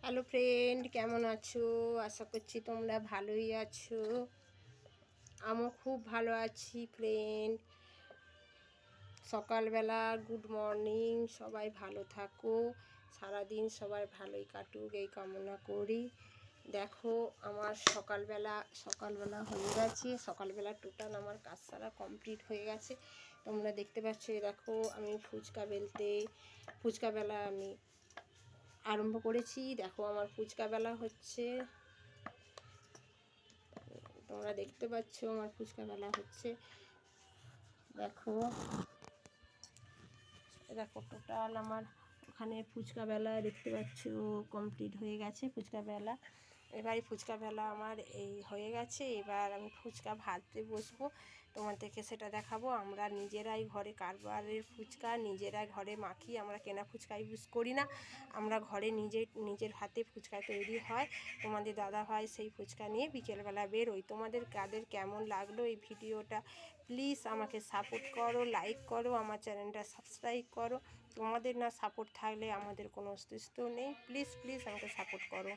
Hello friend, কেমন আছো? আশা করছি তোমরা ভালোই আছো। আমিও খুব ভালো আছি ফ্রেন্ড। সকালবেলা গুড মর্নিং, সবাই ভালো থাকো, সারাদিন সবাই ভালোই কাটুক এই কামনা করি। দেখো আমার সকালবেলা হয়ে গেছে। সকালবেলা টোটাল আমার কাজ সারা কমপ্লিট হয়ে গেছে। তোমরা দেখতে পাচ্ছ, দেখো আমি ফুচকা বেলা আমি আরম্ভ করেছি। দেখো আমার ফুচকা বেলা হচ্ছে, তোমরা দেখতে পাচ্ছ আমার ফুচকা বেলা হচ্ছে। দেখো দেখো টোটাল আমার ওখানে ফুচকা বেলা দেখতে পাচ্ছ কমপ্লিট হয়ে গেছে ফুচকা বেলা। এবারে ফুচকা বেলা আমার এই হয়ে গেছে। এবার আমি ফুচকা ভাজতে বসবো, তোমাদেরকে সেটা দেখাবো। আমরা নিজেরাই ঘরে কারবারের ফুচকা নিজেরাই ঘরে মাখি, আমরা কেনা ফুচকা ইউজ করি না। আমরা ঘরে নিজের হাতে ফুচকা তৈরি হয়। তোমাদের দাদা ভাই সেই ফুচকা নিয়ে বিকেলবেলা বেরোই। তোমাদের কাদের কেমন লাগলো এই ভিডিওটা প্লিজ আমাকে সাপোর্ট করো, লাইক করো, আমার চ্যানেলটা সাবস্ক্রাইব করো। তোমাদের না সাপোর্ট থাকলে আমাদের কোনো অস্তিত্ব নেই। প্লিজ আমাকে সাপোর্ট করো।